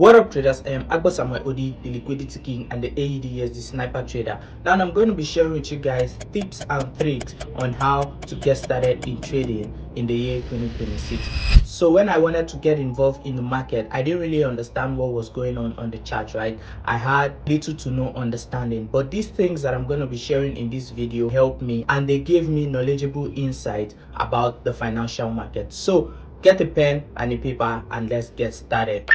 What up traders, Agbo Samuel Odi, the liquidity king and the AEDS, the sniper trader. Now I'm going to be sharing with you guys tips and tricks on how to get started in trading in the year 2026. So when I wanted to get involved in the market, I didn't really understand what was going on the chart, right? I had little to no understanding, but these things that I'm going to be sharing in this video helped me and they gave me knowledgeable insight about the financial market. So get a pen and a paper and let's get started.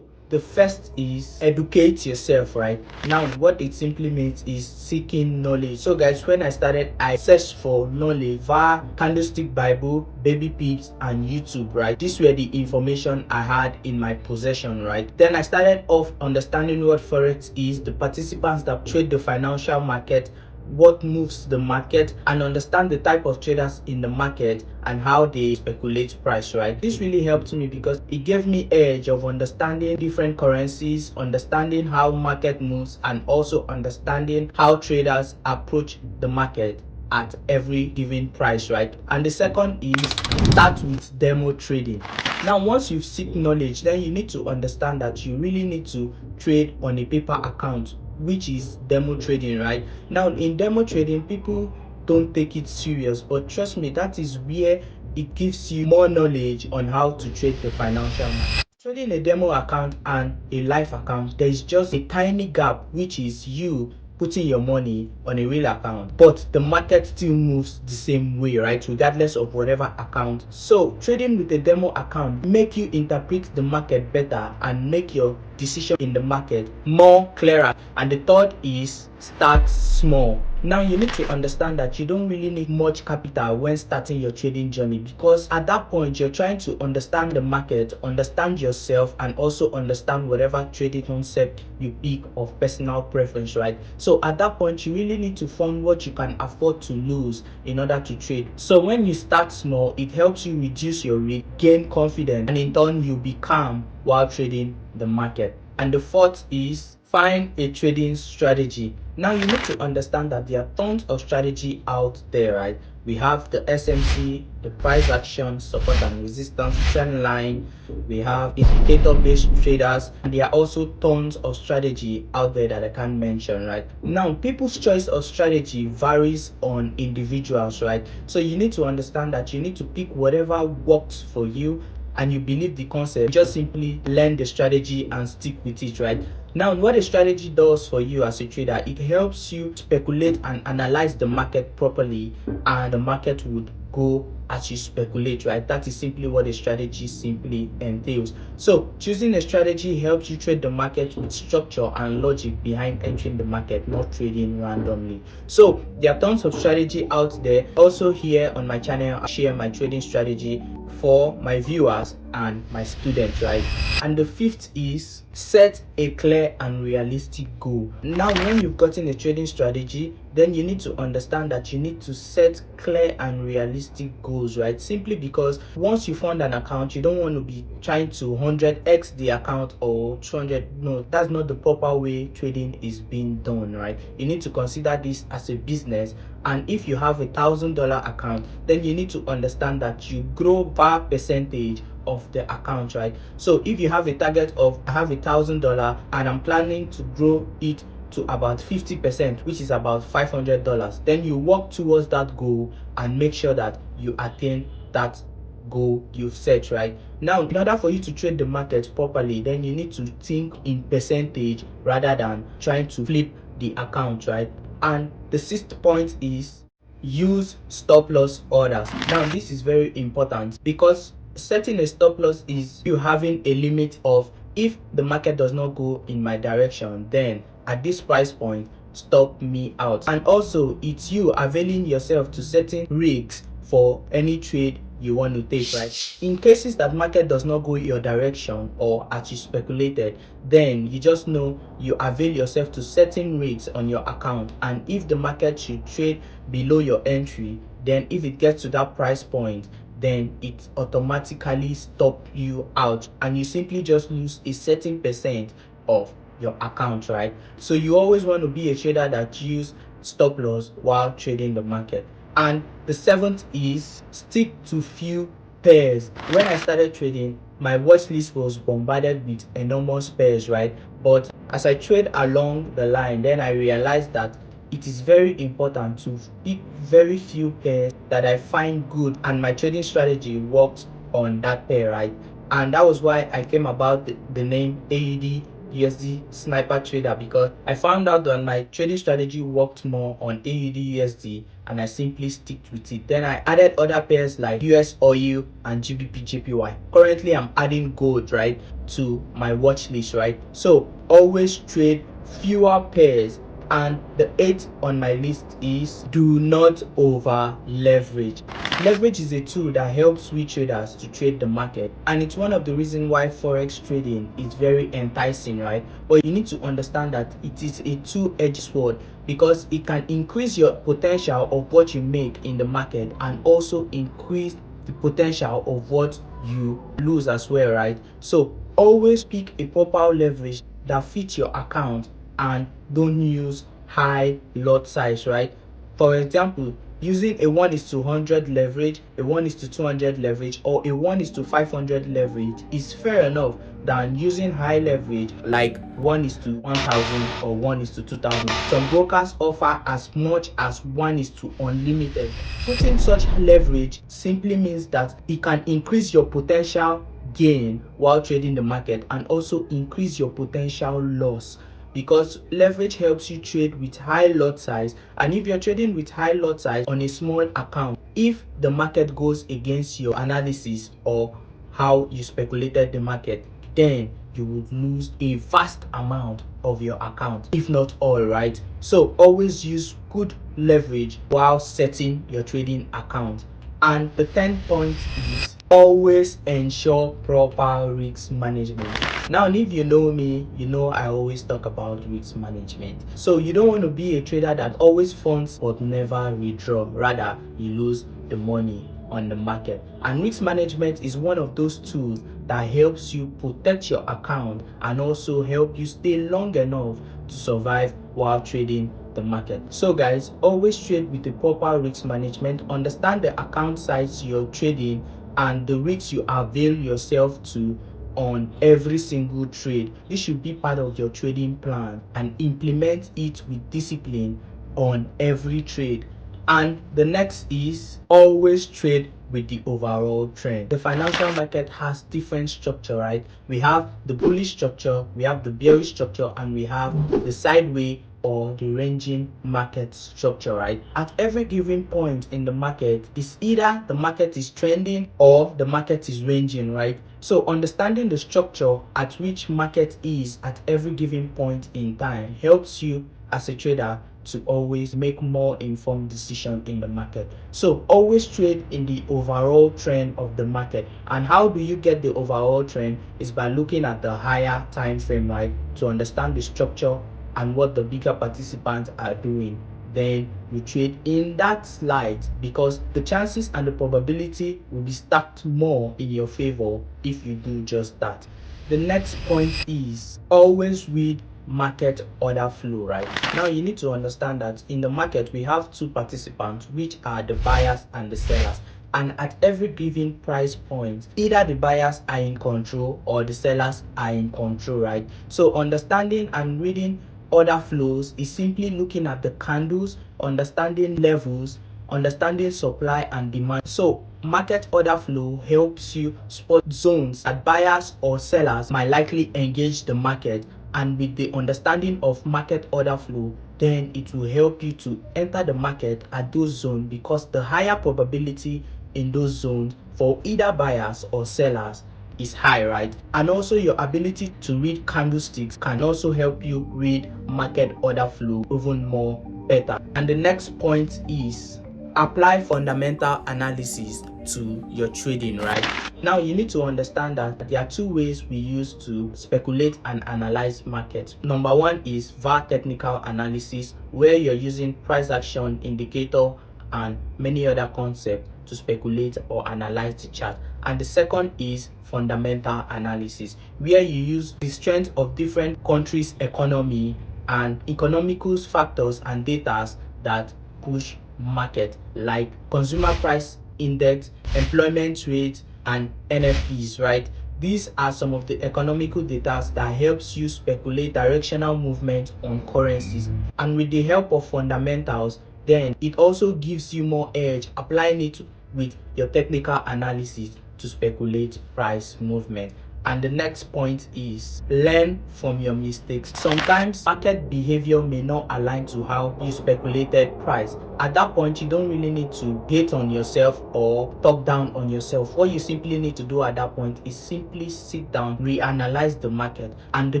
The first is educate yourself, right? Now what it simply means is seeking knowledge. So guys, when I started, I searched for knowledge via Candlestick Bible, Baby Pips and YouTube, right? These were the information I had in my possession, right? Then I started off understanding what Forex is, the participants that trade the financial market, what moves the market, and understand the type of traders in the market and how they speculate price, right? This really helped me because it gave me edge of understanding different currencies, understanding how market moves, and also understanding how traders approach the market at every given price, right? And the second is start with demo trading. Now once you seek knowledge, then you need to understand that you really need to trade on a paper account, which is demo trading, right? Now in demo trading, people don't take it serious, but trust me, that is where it gives you more knowledge on how to trade the financial market. Trading a demo account and a live account, there is just a tiny gap, which is you putting your money on a real account, but the market still moves the same way, right? Regardless of whatever account. So trading with a demo account make you interpret the market better and make your decision in the market more clearer. And the third is start small. Now you need to understand that you don't really need much capital when starting your trading journey, because at that point you're trying to understand the market, understand yourself, and also understand whatever trading concept you pick of personal preference, right? So at that point you really need to find what you can afford to lose in order to trade. So when you start small, it helps you reduce your risk, gain confidence, and in turn you be calm while trading the market. And the fourth is find a trading strategy. Now you need to understand that there are tons of strategy out there, right? We have the SMC, the price action, support and resistance, trend line. We have indicator based traders, and there are also tons of strategy out there that I can't mention, right? Now people's choice of strategy varies on individuals, right? So you need to understand that you need to pick whatever works for you and you believe the concept, just simply learn the strategy and stick with it, right? Now what a strategy does for you as a trader, it helps you speculate and analyze the market properly, and the market would go as you speculate, right? That is simply what a strategy simply entails. So choosing a strategy helps you trade the market with structure and logic behind entering the market, not trading randomly. So there are tons of strategy out there. Also here on my channel, I share my trading strategy for my viewers and my students, right? And the fifth is set a clear and realistic goal. Now when you've gotten a trading strategy, then you need to understand that you need to set clear and realistic goals, right? Simply because once you fund an account, you don't want to be trying to 100x the account or 200. No, that's not the proper way trading is being done, right? You need to consider this as a business, and if you have $1,000 account, then you need to understand that you grow by percentage of the account, right? So if you have a target of I have $1,000 and I'm planning to grow it to about 50%, which is about $500, then you work towards that goal and make sure that you attain that goal you've set, right? Now in order for you to trade the market properly, then you need to think in percentage rather than trying to flip the account, right? And the sixth point is use stop loss orders. Now this is very important because setting a stop loss is you having a limit of, if the market does not go in my direction, then at this price point stop me out. And also it's you availing yourself to certain risks for any trade you want to take, right? In cases that market does not go your direction or as you speculated, then you just know you avail yourself to certain rates on your account, and if the market should trade below your entry, then if it gets to that price point, then it automatically stop you out and you simply just lose a certain percent of your account, right? So you always want to be a trader that use stop loss while trading the market. And the seventh is stick to few pairs. When I started trading, my watch list was bombarded with enormous pairs, right? But as I trade along the line, then I realized that it is very important to pick very few pairs that I find good, and my trading strategy works on that pair, right? And that was why I came about the name AUD USD sniper trader, because I found out that my trading strategy worked more on AUD USD and I simply stick with it. Then I added other pairs like US oil and GBP JPY. Currently I'm adding gold, right, to my watch list, right? So always trade fewer pairs. And the eighth on my list is do not over leverage. Leverage is a tool that helps we traders to trade the market, and it's one of the reasons why forex trading is very enticing, right? But you need to understand that it is a two-edged sword, because it can increase your potential of what you make in the market and also increase the potential of what you lose as well, right? So always pick a proper leverage that fits your account and don't use high lot size, right? For example, using a 1:100 leverage, a 1:200 leverage, or a 1:500 leverage is fair enough than using high leverage like 1:1000 or 1:2000. Some brokers offer as much as 1:unlimited. Putting such leverage simply means that it can increase your potential gain while trading the market and also increase your potential loss, because leverage helps you trade with high lot size. And if you're trading with high lot size on a small account, if the market goes against your analysis or how you speculated the market, then you would lose a vast amount of your account, if not all, right? So always use good leverage while setting your trading account. And the 10th point is always ensure proper risk management. Now, if you know me, you know I always talk about risk management. So you don't want to be a trader that always funds but never withdraw. Rather, you lose the money on the market. And risk management is one of those tools that helps you protect your account and also help you stay long enough to survive while trading the market. So guys, always trade with the proper risk management. Understand the account size you're trading and the risks you avail yourself to on every single trade. This should be part of your trading plan and implement it with discipline on every trade. And the next is always trade with the overall trend. The financial market has different structure, right? We have the bullish structure, we have the bearish structure, and we have the sideways or the ranging market structure, right? At every given point in the market, it's either the market is trending or the market is ranging, right? So understanding the structure at which market is at every given point in time helps you as a trader to always make more informed decisions in the market. So always trade in the overall trend of the market. And how do you get the overall trend? Is by looking at the higher time frame, right, to understand the structure and what the bigger participants are doing. Then you trade in that light, because the chances and the probability will be stacked more in your favor if you do just that. The next point is always read market order flow, right? Now you need to understand that in the market we have two participants, which are the buyers and the sellers. And at every given price point, either the buyers are in control or the sellers are in control, right? So understanding and reading order flows is simply looking at the candles, understanding levels, understanding supply and demand. So market order flow helps you spot zones that buyers or sellers might likely engage the market, and with the understanding of market order flow, then it will help you to enter the market at those zones, because the higher probability in those zones for either buyers or sellers is high, right? And also your ability to read candlesticks can also help you read market order flow even more better. And the next point is apply fundamental analysis to your trading, right? Now you need to understand that there are two ways we use to speculate and analyze markets. Number one is VAR technical analysis, where you're using price action indicator and many other concepts to speculate or analyze the chart. And the second is fundamental analysis, where you use the strength of different countries' economy and economical factors and data that push market, like consumer price index, employment rate, and NFPs, right? These are some of the economical data that helps you speculate directional movement on currencies. And with the help of fundamentals, then it also gives you more edge applying it with your technical analysis to speculate price movement. And the next point is learn from your mistakes. Sometimes market behavior may not align to how you speculated price. At that point, you don't really need to hate on yourself or talk down on yourself. What you simply need to do at that point is simply sit down, reanalyze the market. And the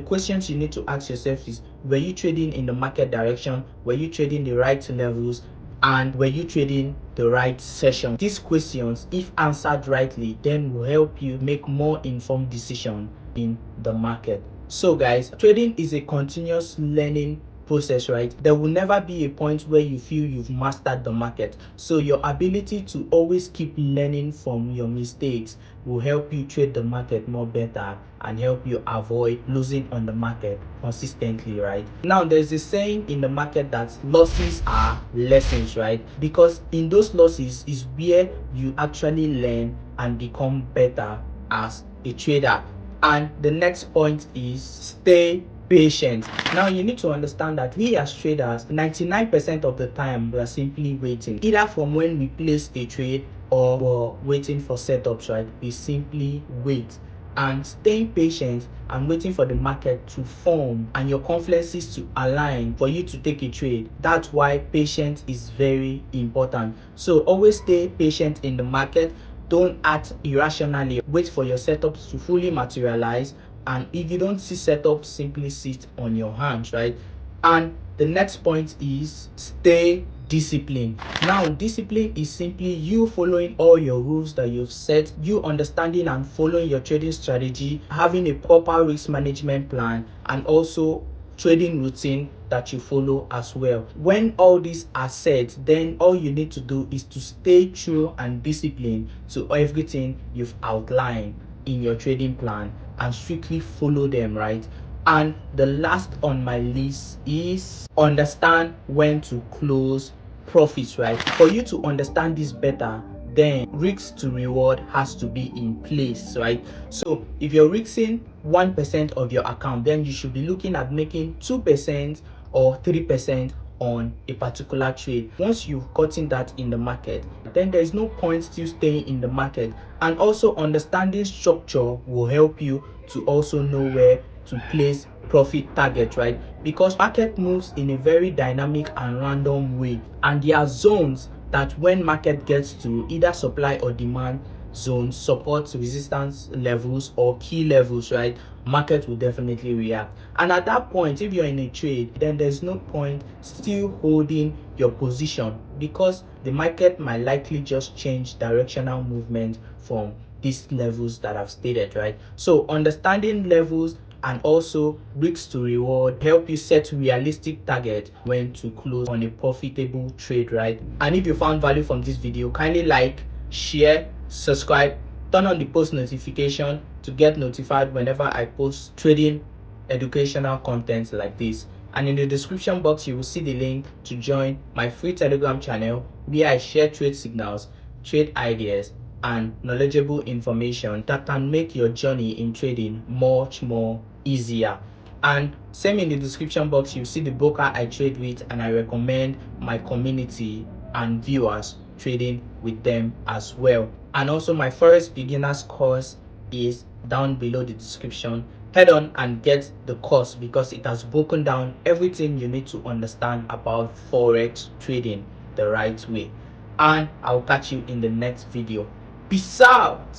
questions you need to ask yourself is, were you trading in the market direction? Were you trading the right levels? And were you trading the right session? These questions, if answered rightly, then will help you make more informed decision in the market. So guys, trading is a continuous learning process, right? There will never be a point where you feel you've mastered the market. So your ability to always keep learning from your mistakes will help you trade the market more better and help you avoid losing on the market consistently, right? Now there's a saying in the market that losses are lessons, right? Because in those losses is where you actually learn and become better as a trader. And the next point is stay patient. Now you need to understand that we as traders, 99% of the time we are simply waiting, either from when we place a trade or we're waiting for setups, right? We simply wait. And staying patient and waiting for the market to form and your confluences to align for you to take a trade. That's why patience is very important. So always stay patient in the market. Don't act irrationally. Wait for your setups to fully materialize. And if you don't see setups, simply sit on your hands, right? And the next point is stay disciplined. Now discipline is simply you following all your rules that you've set, you understanding and following your trading strategy, having a proper risk management plan, and also trading routine that you follow as well. When all these are set, then all you need to do is to stay true and disciplined to everything you've outlined in your trading plan and strictly follow them, right? And the last on my list is understand when to close profits, right? For you to understand this better, then risk to reward has to be in place, right? So if you're risking 1% of your account, then you should be looking at making 2% or 3% on a particular trade. Once you've gotten that in the market, then there's no point still staying in the market. And also understanding structure will help you to also know where to place profit target, right? Because market moves in a very dynamic and random way, and there are zones that when market gets to either supply or demand zones, support, resistance levels or key levels, right, market will definitely react. And at that point, if you're in a trade, then there's no point still holding your position, because the market might likely just change directional movement from these levels that I've stated, right? So understanding levels and also risk to reward help you set realistic target when to close on a profitable trade, right? And if you found value from this video, kindly like, share, subscribe, turn on the post notification to get notified whenever I post trading educational content like this. And in the description box you will see the link to join my free Telegram channel where I share trade signals, trade ideas, and knowledgeable information that can make your journey in trading much more easier. And same in the description box, you see the broker I trade with, and I recommend my community and viewers trading with them as well. And also my Forex beginners course is down below the description. Head on and get the course because it has broken down everything you need to understand about Forex trading the right way. And I'll catch you in the next video. Peace out.